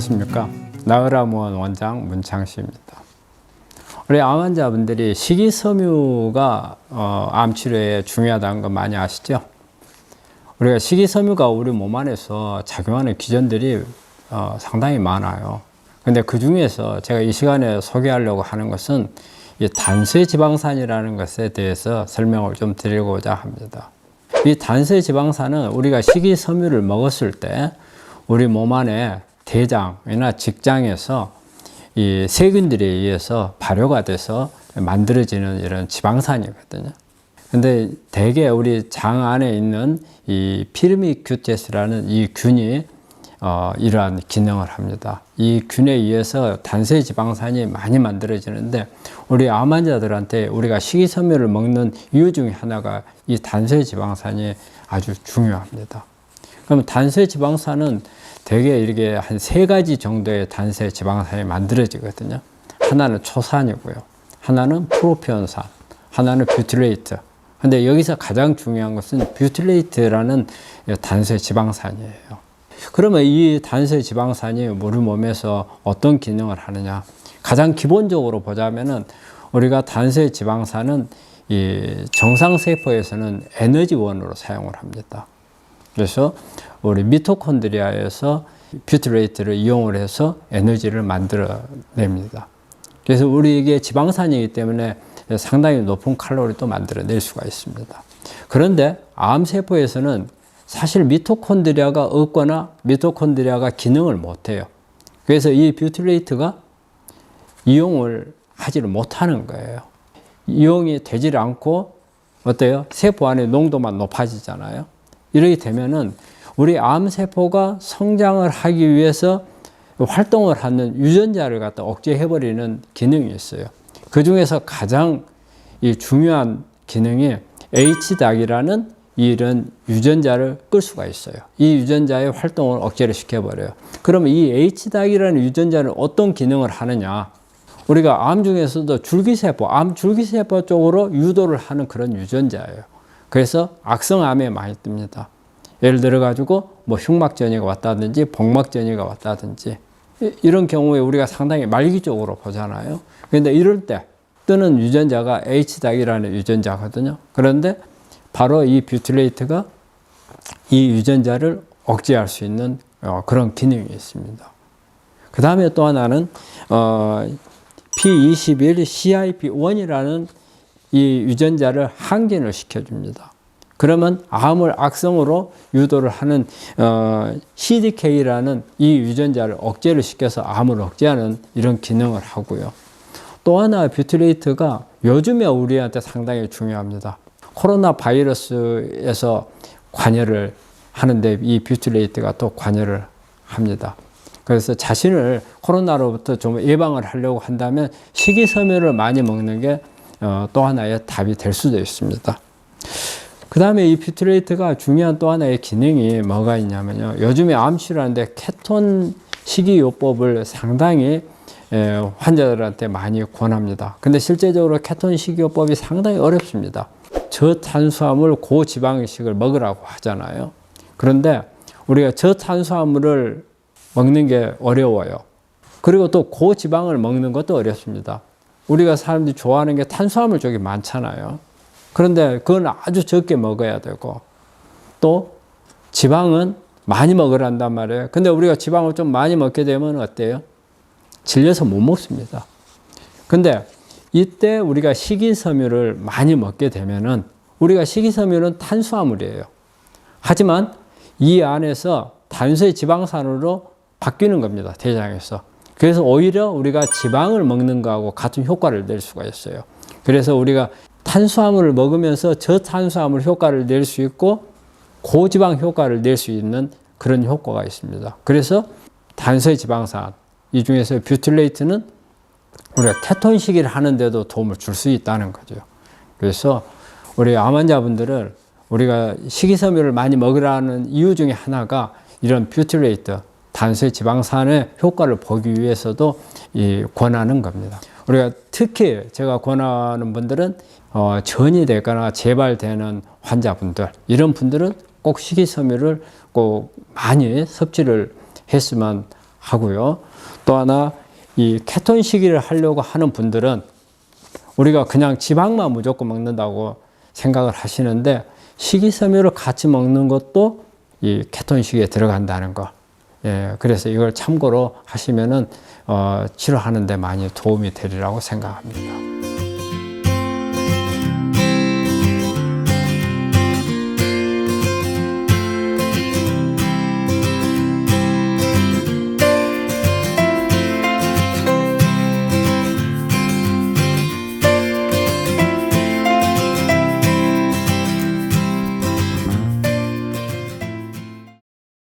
안녕하십니까. 나으라무원 원장 문창식입니다. 우리 암 환자분들이 식이섬유가 암 치료에 중요하다는 거 많이 아시죠? 우리가 식이섬유가 우리 몸 안에서 작용하는 기전들이 상당히 많아요. 근데 그 중에서 제가 이 시간에 소개하려고 하는 것은 이 단수지방산이라는 것에 대해서 설명을 좀 드리고자 합니다. 이 단수지방산은 우리가 식이섬유를 먹었을 때 우리 몸 안에 대장이나 직장에서 이 세균들에 의해서 발효가 돼서 만들어지는 이런 지방산이거든요. 근데 대개 우리 장 안에 있는 이 피르미큐테스라는 이 균이 이러한 기능을 합니다. 이 균에 의해서 단수지방산이 많이 만들어지는데 우리 암 환자들한테 우리가 식이섬유를 먹는 이유 중에 하나가 이 단수지방산이 아주 중요합니다. 그럼 단수지방산은 대개 이렇게 한 3가지 정도의 단수지방산이 만들어지거든요. 하나는 초산이고요. 하나는 프로피온산, 하나는 뷰틸레이트. 근데 여기서 가장 중요한 것은 뷰틸레이트라는 단수지방산이에요. 그러면 이 단수지방산이 우리 몸에서 어떤 기능을 하느냐? 가장 기본적으로 보자면은 우리가 단수지방산은 이 정상세포에서는 에너지원으로 사용을 합니다. 그래서 우리 미토콘드리아에서 뷰틸레이트를 이용을 해서 에너지를 만들어냅니다. 그래서 우리에게 지방산이기 때문에 상당히 높은 칼로리도 만들어낼 수가 있습니다. 그런데 암세포에서는 사실 미토콘드리아가 없거나 미토콘드리아가 기능을 못해요. 그래서 이 뷰틸레이트가 이용을 하지를 못하는 거예요. 이용이 되질 않고 어때요? 세포 안에 농도만 높아지잖아요. 이렇게 되면은 우리 암세포가 성장을 하기 위해서 활동을 하는 유전자를 갖다 억제해버리는 기능이 있어요. 그 중에서 가장 중요한 기능이 H닭이라는 이런 유전자를 끌 수가 있어요. 이 유전자의 활동을 억제를 시켜버려요. 그러면 이 H닭이라는 유전자는 어떤 기능을 하느냐? 우리가 암 중에서도 줄기세포, 암 줄기세포 쪽으로 유도를 하는 그런 유전자예요. 그래서 악성암에 많이 뜹니다. 예를 들어 가지고 뭐 흉막전이가 왔다든지 복막전이가 왔다든지 이런 경우에 우리가 상당히 말기적으로 보잖아요. 그런데 이럴 때 뜨는 유전자가 H닭이라는 유전자거든요. 그런데 바로 이 뷰틸레이트가 이 유전자를 억제할 수 있는 그런 기능이 있습니다. 그 다음에 또 하나는 P21 CIP1이라는 이 유전자를 항진을 시켜줍니다. 그러면 암을 악성으로 유도를 하는 CDK라는 이 유전자를 억제를 시켜서 암을 억제하는 이런 기능을 하고요. 또 하나 뷰틸레이트가 요즘에 우리한테 상당히 중요합니다. 코로나 바이러스에서 관여를 하는데 이 뷰틸레이트가 또 관여를 합니다. 그래서 자신을 코로나로부터 좀 예방을 하려고 한다면 식이섬유를 많이 먹는 게 또 하나의 답이 될 수도 있습니다. 그 다음에 이 뷰틸레이트가 중요한 또 하나의 기능이 뭐가 있냐면요. 요즘에 암 치료하는데 케톤 식이요법을 상당히 환자들한테 많이 권합니다. 근데 실제적으로 케톤 식이요법이 상당히 어렵습니다. 저탄수화물 고지방식을 먹으라고 하잖아요. 그런데 우리가 저탄수화물을 먹는 게 어려워요. 그리고 또 고지방을 먹는 것도 어렵습니다. 우리가 사람들이 좋아하는 게 탄수화물 쪽이 많잖아요. 그런데 그건 아주 적게 먹어야 되고 또 지방은 많이 먹으란단 말이에요. 근데 우리가 지방을 좀 많이 먹게 되면 어때요? 질려서 못 먹습니다. 근데 이때 우리가 식이섬유를 많이 먹게 되면은 우리가 식이섬유는 탄수화물이에요. 하지만 이 안에서 단수지방산으로 바뀌는 겁니다. 대장에서. 그래서 오히려 우리가 지방을 먹는 거하고 같은 효과를 낼 수가 있어요. 그래서 우리가 탄수화물을 먹으면서 저탄수화물 효과를 낼 수 있고 고지방 효과를 낼 수 있는 그런 효과가 있습니다. 그래서 단수지방산 이 중에서 뷰틸레이트는 우리가 케톤식을 하는데도 도움을 줄 수 있다는 거죠. 그래서 우리 암 환자분들을 우리가 식이섬유를 많이 먹으라는 이유 중에 하나가 이런 뷰틸레이트 단수지방산의 효과를 보기 위해서도 권하는 겁니다. 우리가 특히 제가 권하는 분들은 전이 되거나 재발되는 환자분들, 이런 분들은 꼭 식이섬유를 꼭 많이 섭취를 했으면 하고요. 또 하나 이 케톤 식이를 하려고 하는 분들은 우리가 그냥 지방만 무조건 먹는다고 생각을 하시는데 식이섬유를 같이 먹는 것도 이 케톤식에 들어간다는 거. 예, 그래서 이걸 참고로 하시면은 치료하는 데 많이 도움이 되리라고 생각합니다.